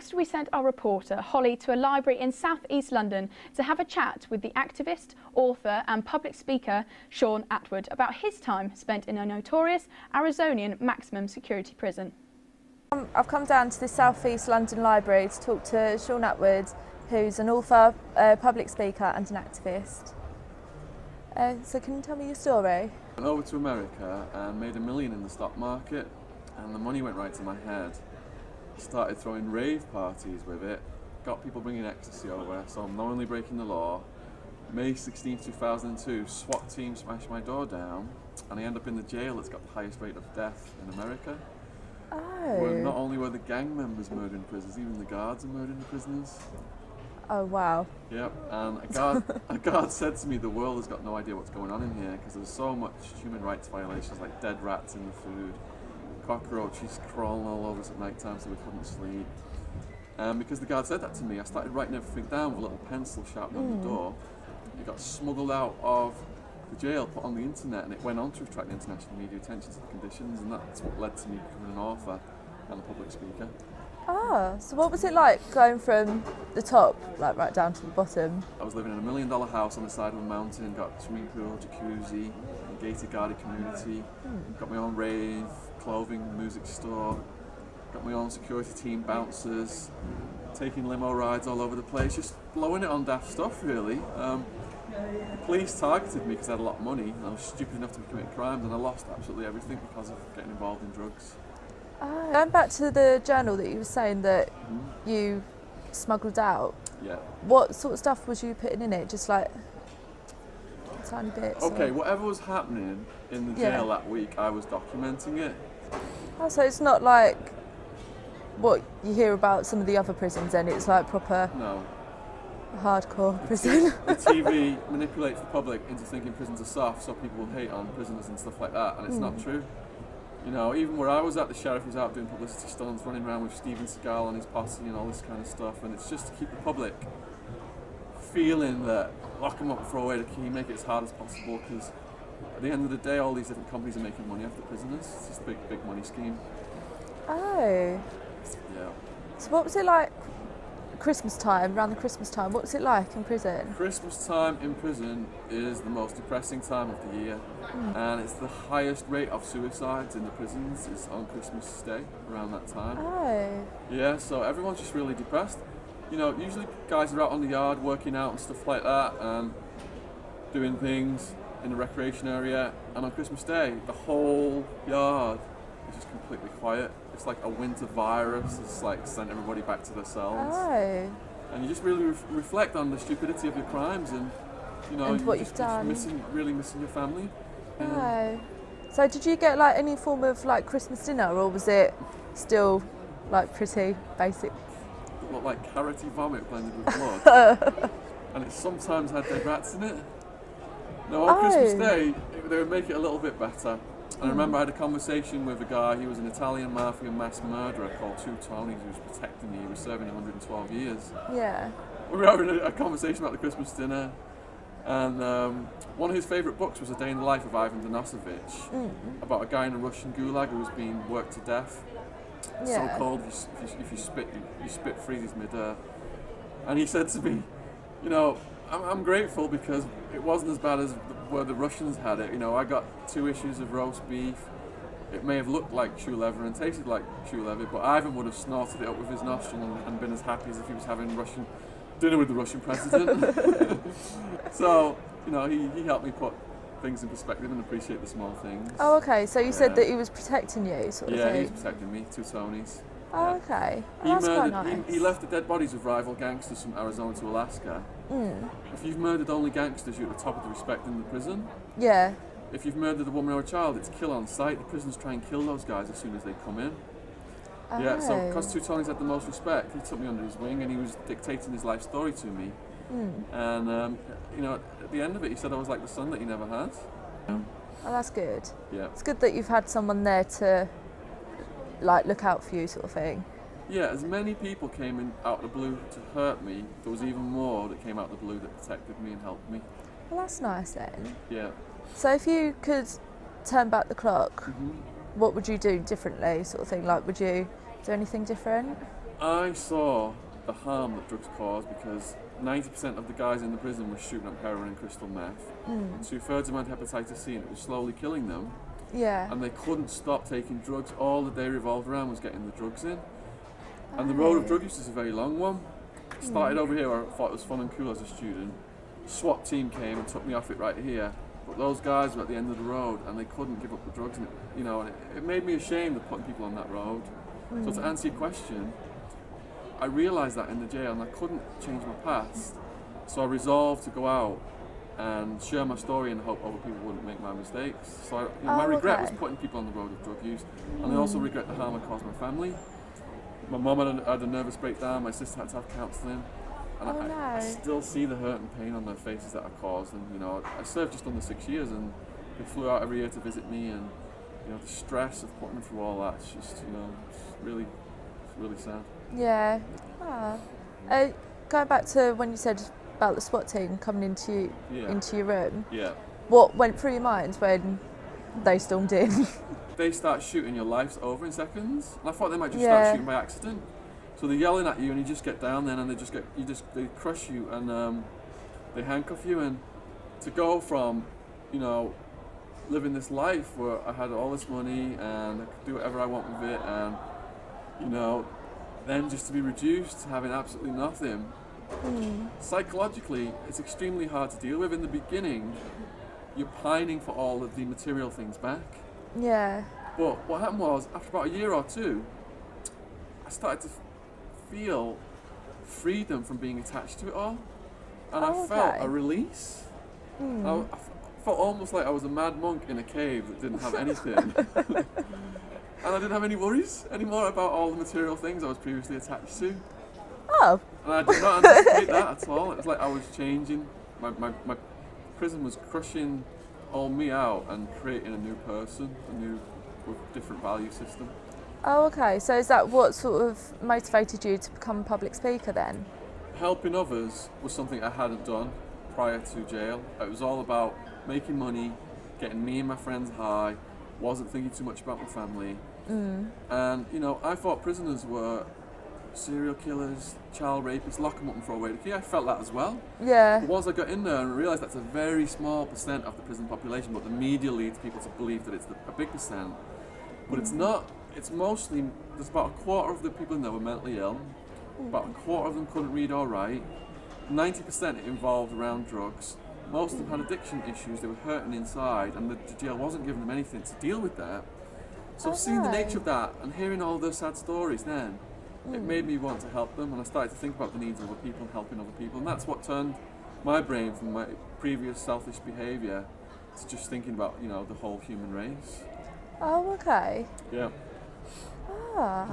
Next, we sent our reporter Holly to a library in South East London to have a chat with the activist, author and public speaker Shaun Attwood about his time spent in a notorious Arizonian maximum security prison. I've come down to the South East London Library to talk to Shaun Attwood, who's an author, a public speaker and an activist. So can you tell me your story? I went over to America and made $1 million in the stock market, and the money went right to my head. Started throwing rave parties with it, got people bringing ecstasy over, so I'm knowingly breaking the law. May 16, 2002, SWAT team smashed my door down, and I end up in the jail that's got the highest rate of death in America. Oh. Where not only were the gang members murdering prisoners, even the guards are murdering the prisoners. Oh wow. Yep, and a guard said to me, the world has got no idea what's going on in here because there's so much human rights violations, like dead rats in the food, cockroaches crawling all over us at night time so we couldn't sleep. And because the guard said that to me, I started writing everything down with a little pencil sharpened on the door. It got smuggled out of the jail, put on the internet, and it went on to attract the international media attention to the conditions, and that's what led to me becoming an author and a public speaker. Ah, so what was it like going from the top, like right down to the bottom? I was living in $1 million house on the side of a mountain, got swimming pool, jacuzzi, a gated guarded community, got my own rave, clothing, music store, got my own security team, bouncers, taking limo rides all over the place, just blowing it on daft stuff really. The police targeted me because I had a lot of money and I was stupid enough to be committing crimes, and I lost absolutely everything because of getting involved in drugs. Going back to the journal that you were saying that you smuggled out, Yeah. what sort of stuff was you putting in it? Just like tiny bits? Okay, or? whatever was happening in the jail that week, I was documenting it. Oh, so it's not like what you hear about some of the other prisons then, it's like proper No. hardcore prison. The TV manipulates the public into thinking prisons are soft, so people will hate on prisoners and stuff like that, and it's not true. You know, even where I was at, the sheriff was out doing publicity stunts, running around with Steven Seagal and his posse and all this kind of stuff, and it's just to keep the public feeling that lock them up, throw away the key, make it as hard as possible, because at the end of the day, all these different companies are making money off the prisoners. It's just a big money scheme. Oh. Yeah. So what was it like Christmas time, around the Christmas time, what was it like in prison? Christmas time in prison is the most depressing time of the year, and it's the highest rate of suicides in the prisons is on Christmas Day, around that time. Oh. Yeah, so everyone's just really depressed. You know, usually guys are out on the yard working out and stuff like that and doing things in the recreation area, and on Christmas Day, the whole yard is just completely quiet. It's like a winter virus. It's like sent everybody back to their cells. Oh. And you just really reflect on the stupidity of your crimes, and you know, and what you're you've done. really missing your family. Oh. So did you get like any form of like Christmas dinner, or was it still like pretty basic? It looked like carroty vomit blended with blood, and it sometimes had dead rats in it. No, on Christmas Day they would make it a little bit better. And I remember I had a conversation with a guy, he was an Italian mafia mass murderer called Two Tonys, who was protecting me. He was serving 112 years. Yeah. We were having a conversation about the Christmas dinner, and one of his favourite books was A Day in the Life of Ivan Denisovich, about a guy in a Russian gulag who was being worked to death. Yeah. So cold, if you spit, you spit freezes mid-air. And he said to me, you know, I'm grateful because it wasn't as bad as where the Russians had it. You know, I got 2 issues of roast beef. It may have looked like true leather and tasted like true leather, but Ivan would have snorted it up with his nostril and been as happy as if he was having Russian dinner with the Russian president. So, you know, he helped me put things in perspective and appreciate the small things. Oh, okay. So you said that he was protecting you, sort of thing. Yeah, he was protecting me. 2 Tonys. Oh, okay. Well, that's quite nice. He left the dead bodies of rival gangsters from Arizona to Alaska. If you've murdered only gangsters, you're at the top of the respect in the prison. Yeah. If you've murdered a woman or a child, it's kill on sight. The prisons try and kill those guys as soon as they come in. Oh. Yeah, so because 2 Tonys had the most respect, he took me under his wing and he was dictating his life story to me. And, you know, at the end of it, he said I was like the son that he never had. Oh, that's good. Yeah. It's good that you've had someone there to like look out for you, sort of thing. Yeah, as many people came in out of the blue to hurt me, there was even more that came out of the blue that protected me and helped me. Well, that's nice then. Yeah. So if you could turn back the clock, what would you do differently, sort of thing? Like, would you do anything different? I saw the harm that drugs cause because 90% of the guys in the prison were shooting up heroin and crystal meth. And 2/3 of them had hepatitis C, and it was slowly killing them. Yeah. And they couldn't stop taking drugs. All the day revolved around was getting the drugs in. And the road of drug use is a very long one. Started over here where I thought it was fun and cool as a student. SWAT team came and took me off it right here. But those guys were at the end of the road and they couldn't give up the drugs. And it made me ashamed of putting people on that road. So to answer your question, I realised that in the jail and I couldn't change my past. So I resolved to go out and share my story in the hope other people wouldn't make my mistakes. So my regret was putting people on the road of drug use. And I also regret the harm I caused my family. My mum had a nervous breakdown, my sister had to have counselling. And I still see the hurt and pain on their faces that I caused. And I served just under 6 years and they flew out every year to visit me, and the stress of putting them through all that, it's just, it's really sad. Yeah. Going back to when you said about the SWAT team coming into your room, what went through your mind when they stormed in? They start shooting, your life's over in seconds. And I thought they might just start shooting by accident. So they're yelling at you and you just get down then and they crush you and they handcuff you. And to go from, living this life where I had all this money and I could do whatever I want with it, and, then just to be reduced to having absolutely nothing. Psychologically, it's extremely hard to deal with. In the beginning, you're pining for all of the material things back. Yeah. But what happened was, after about a year or two, I started to feel freedom from being attached to it all. And I felt a release. I felt almost like I was a mad monk in a cave that didn't have anything. And I didn't have any worries anymore about all the material things I was previously attached to. Oh. And I did not anticipate that at all. It was like I was changing. My prison was crushing all me out and creating a new person, with a different value system. Oh, okay. So is that what sort of motivated you to become a public speaker then? Helping others was something I hadn't done prior to jail. It was all about making money, getting me and my friends high, wasn't thinking too much about my family. And, I thought prisoners were serial killers, child rapists, lock them up and throw away the key. I felt that as well. Yeah. But once I got in there and realised that's a very small percent of the prison population, but the media leads people to believe that it's a big percent. But it's not. It's mostly, there's about a quarter of the people in there were mentally ill. About a quarter of them couldn't read or write. 90% involved around drugs. Most of them had addiction issues, they were hurting inside, and the jail wasn't giving them anything to deal with that. So seeing the nature of that and hearing all those sad stories then, it made me want to help them, and I started to think about the needs of other people and helping other people, and that's what turned my brain from my previous selfish behaviour to just thinking about, the whole human race. Oh, okay. Yeah. Oh,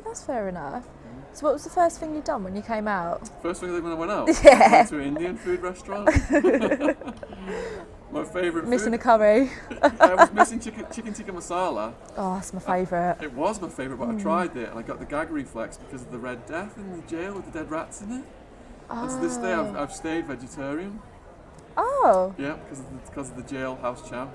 that's fair enough. So what was the first thing you'd done when you came out? First thing I did when I went out? Yeah. I went to an Indian food restaurant. My favourite Missing food. a curry. I was missing chicken tikka masala. Oh, that's my favourite. It was my favourite, but I tried it and I got the gag reflex because of the Red Death in the jail with the dead rats in it. And to this day I've stayed vegetarian. Oh. Yeah, because of the jailhouse chow.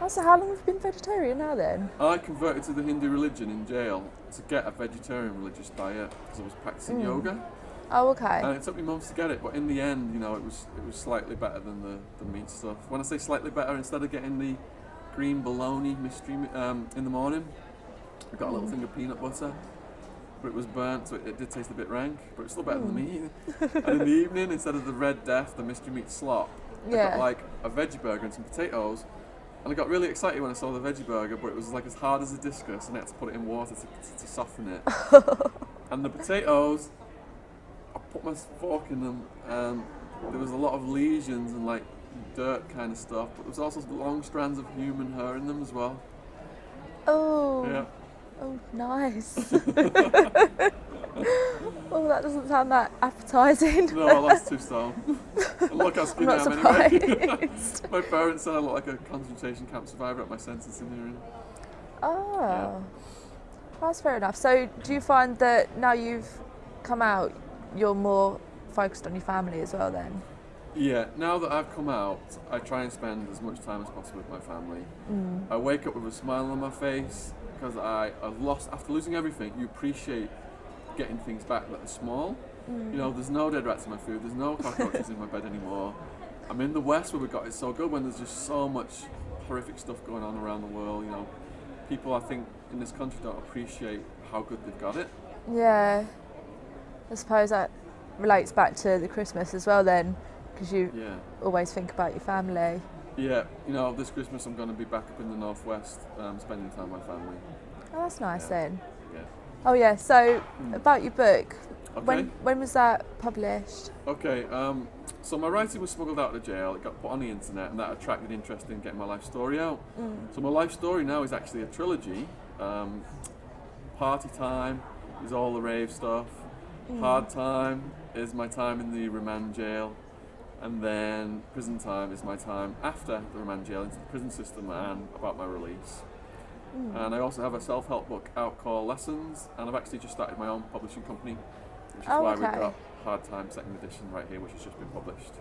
Oh, so how long have you been vegetarian now then? I converted to the Hindu religion in jail to get a vegetarian religious diet because I was practicing yoga. Oh, okay. And it took me months to get it, but in the end, it was slightly better than the meat stuff. When I say slightly better, instead of getting the green bologna mystery in the morning, I got a little thing of peanut butter, but it was burnt, so it did taste a bit rank, but it's still better than the meat. And in the evening, instead of the Red Death, the mystery meat slop, I got like a veggie burger and some potatoes. And I got really excited when I saw the veggie burger, but it was like as hard as a discus, and I had to put it in water to soften it. And the potatoes, I put my fork in them, and there was a lot of lesions and like dirt kind of stuff, but there was also long strands of human hair in them as well. Oh. Yeah. Oh, nice. Oh, that doesn't sound that appetising. No, I lost 2 stone. And look how skinny I am anyway. My parents said I look like a concentration camp survivor at my sentencing hearing. Oh, Yeah. That's fair enough. So do you find that now you've come out, you're more focused on your family as well then? Yeah, now that I've come out, I try and spend as much time as possible with my family. I wake up with a smile on my face because I've lost, after losing everything, you appreciate getting things back that are small. You know, there's no dead rats in my food, there's no cockroaches in my bed anymore. I'm in the West where we got it so good, when there's just so much horrific stuff going on around the world. You know, people I think in this country don't appreciate how good they've got it. Yeah. I suppose that relates back to the Christmas as well then, because you always think about your family. Yeah, you know, this Christmas I'm going to be back up in the Northwest, spending time with my family. Oh, that's nice then. Yeah. Oh yeah, so about your book, Okay. when was that published? Okay, so my writing was smuggled out of jail, it got put on the internet, and that attracted interest in getting my life story out. So my life story now is actually a trilogy. Party Time is all the rave stuff. Hard Time is my time in the remand jail. And then Prison Time is my time after the remand jail into the prison system and about my release. And I also have a self-help book out called Lessons, and I've actually just started my own publishing company, which is why we've got Hard Time second edition right here, which has just been published.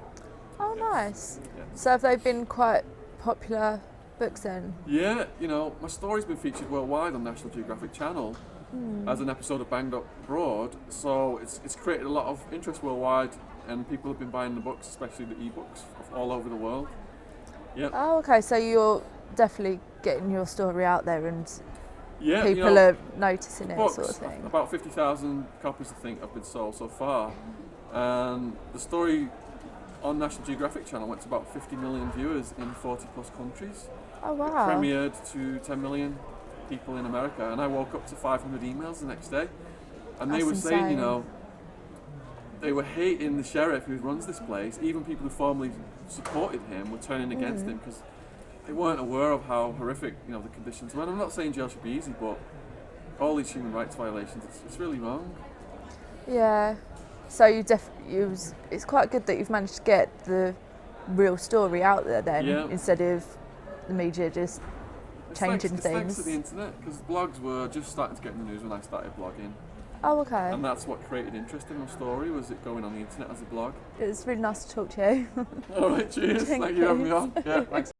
Oh, nice. Yeah. So have they been quite popular books then? Yeah, you know, my story's been featured worldwide on National Geographic Channel as an episode of Banged Up Broad, so it's created a lot of interest worldwide, and people have been buying the books, especially the e-books, all over the world. Yeah. Oh, okay, so you're definitely getting your story out there and Yeah, people are noticing it, books, sort of thing. about 50,000 copies, I think, have been sold so far. And the story on National Geographic Channel went to about 50 million viewers in 40 plus countries. Oh, wow. It premiered to 10 million people in America, and I woke up to 500 emails the next day. And they That's were saying, you insane. know, they were hating the sheriff who runs this place. Even people who formerly supported him were turning against him because they weren't aware of how horrific, you know, the conditions were. And I'm not saying jail should be easy, but all these human rights violations, it's really wrong. Yeah. So it's quite good that you've managed to get the real story out there then, instead of the media just changing It's thanks things. to the internet, because blogs were just starting to get in the news when I started blogging. Oh, okay. And that's what created interest in my story, was it going on the internet as a blog. It was really nice to talk to you. All right, cheers. Thank you for having me on. Yeah, thanks.